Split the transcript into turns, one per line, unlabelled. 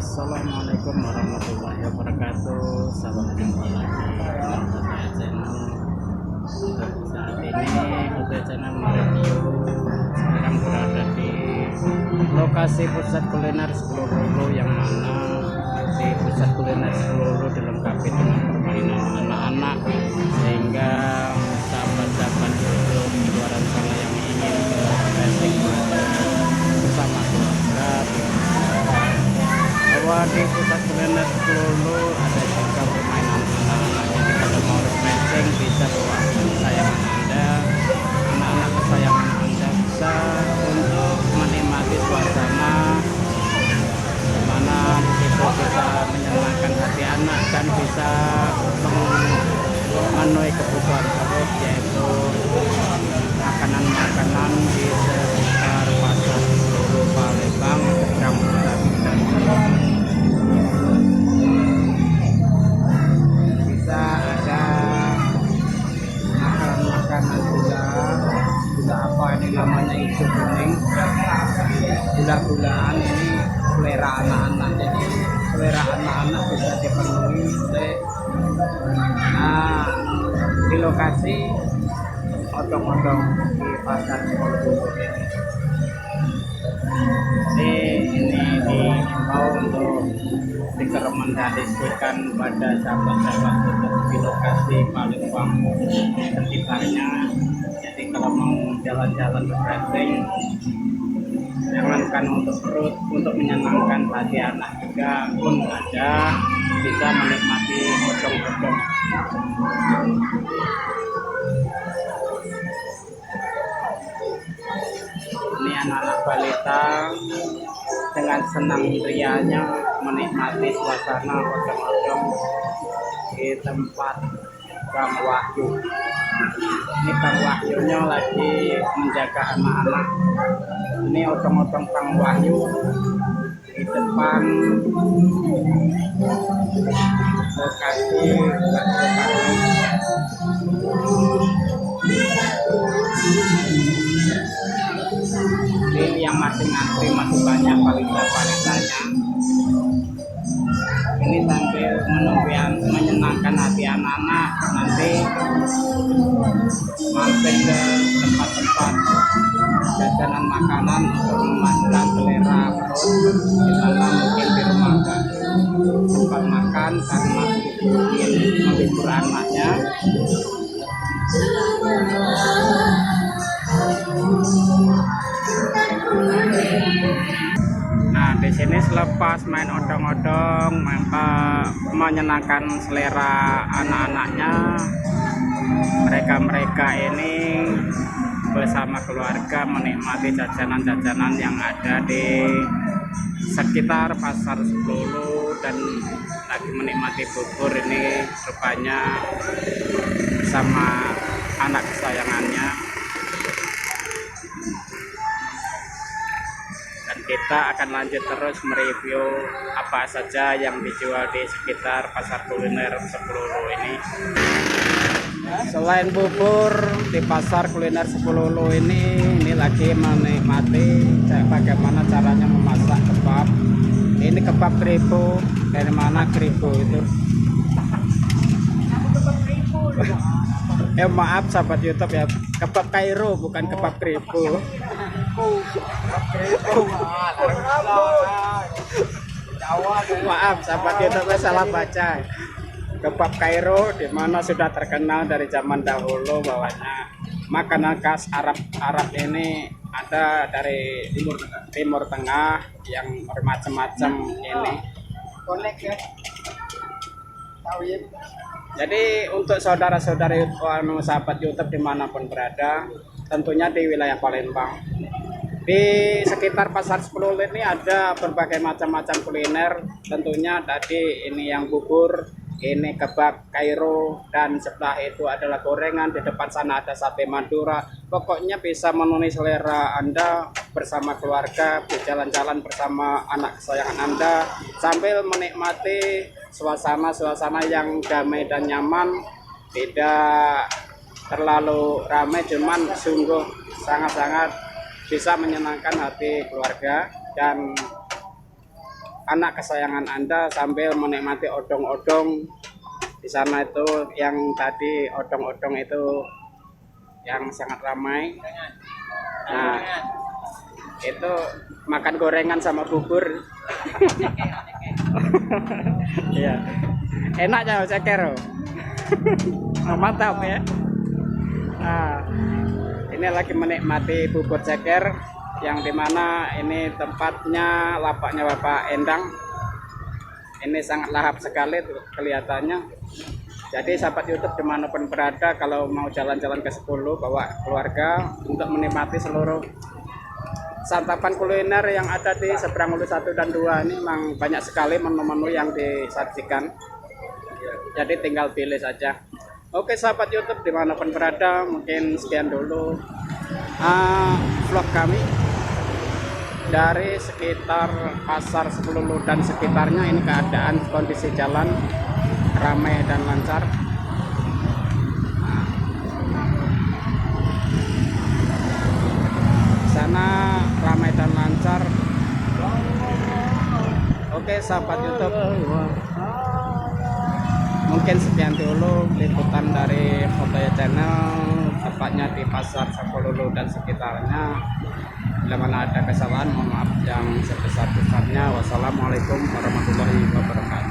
Assalamualaikum warahmatullahi wabarakatuh. Salam jumpa lagi dengan Hotel Channel. Untuk saat ini Hotel Channel mereview sekarang berada di lokasi pusat kuliner Sepuluh yang mana di pusat kuliner Sepuluh dilengkapi dengan permainan anak-anak, sehingga sahabat-sahabat YouTube di luar sana yang ingin bermain bersama keluarga bahwa di pusat kuliner Sepuluh ada juga permainan anak-anak. Jadi kalau mau remancing bisa bawa kesayangan Anda, anak-anak kesayangan Anda bisa untuk menikmati suasana dimana itu bisa menyenangkan hati anak dan bisa memenuhi kebutuhan perut, yaitu makanan-makanan di sekitar pasar Sepuluh Palembang, Kecamatan dan bisa ada makanan-makanan gula apa ini namanya, hijau kuning, gula-gulaan. Ini selera anak-anak, jadi selera anak-anak bisa dipenuhi oleh di lokasi odong-odong di pasar Sepuluh ini diimbau untuk direkomendasikan pada sahabat-sahabat untuk di lokasi Palembang sekitarnya. Jadi kalau mau jalan-jalan refreshing, jangankan untuk perut, untuk menyenangkan hati anak juga pun ada, bisa menikmati odong-odong. Ini anak-anak balita dengan senang rianya menikmati suasana odong-odong di tempat Bang Wahyu. Ini Bang Wahyunya lagi menjaga anak-anak. Ini odong-odong Bang Wahyu di depan lokasi bakso kari. Ini yang masih ngantri, masih banyak balita-balitanya. Ini sambil menunggu yang menyenangkan hati anak-anak, nanti mampir ke tempat-tempat jajanan makanan untuk memanjakan selera perut, dimana mungkin di rumah tempat makan karena ingin menghibur anaknya. Nah, di sini selepas main odong-odong, menyenangkan selera anak-anaknya, mereka ini bersama keluarga menikmati jajanan-jajanan yang ada di sekitar pasar Sepuluh dan lagi menikmati bubur. Ini rupanya sama anak kesayangannya. Dan kita akan lanjut terus mereview apa saja yang dijual di sekitar pasar kuliner Sepuluh ini. Selain bubur di pasar kuliner Sepuluh ini lagi menikmati bagaimana caranya memasak kebab. Ini kebab kribo. Dari mana kribo itu? Maaf sahabat YouTube ya, kebab Kairo bukan kebab kribo. Maaf sahabat YouTube, salah baca. Kebab Kairo dimana sudah terkenal dari zaman dahulu bahwanya makanan khas Arab ini ada dari Timur Tengah yang bermacam-macam ini. Jadi untuk saudara-saudari sahabat YouTube dimanapun berada, tentunya di wilayah Palembang, di sekitar pasar Sepuluh ini ada berbagai macam-macam kuliner. Tentunya tadi ini yang bubur, ini kebab Kairo, dan sebelah itu adalah gorengan, di depan sana ada sate Madura. Pokoknya bisa memenuhi selera Anda bersama keluarga, berjalan-jalan bersama anak kesayangan Anda sambil menikmati suasana yang damai dan nyaman, tidak terlalu ramai, cuman sungguh sangat-sangat bisa menyenangkan hati keluarga dan anak kesayangan Anda sambil menikmati odong-odong di sana. Itu yang tadi odong-odong itu yang sangat ramai. Nah, itu makan gorengan sama bubur. Iya. Enak ya ceker. Mantap ya. Nah, ini lagi menikmati bubur ceker yang dimana ini tempatnya lapaknya Bapak Endang. Ini sangat lahap sekali kelihatannya. Jadi sahabat YouTube dimanapun berada, kalau mau jalan-jalan ke 10 bawa keluarga untuk menikmati seluruh santapan kuliner yang ada di seberang Hulu 1 dan 2 ini. Memang banyak sekali menu-menu yang disajikan, jadi tinggal pilih saja. Oke sahabat YouTube dimanapun berada, mungkin sekian dulu vlog kami dari sekitar pasar 10 dan sekitarnya. Ini keadaan kondisi jalan ramai dan lancar. Sana ramai dan lancar. Oke sahabat YouTube, mungkin sekian dulu liputan dari Fotoya Channel, tepatnya di pasar 10 dan sekitarnya. Bila mana ada kesalahan mohon maaf yang sebesar-besarnya. Wassalamualaikum warahmatullahi wabarakatuh.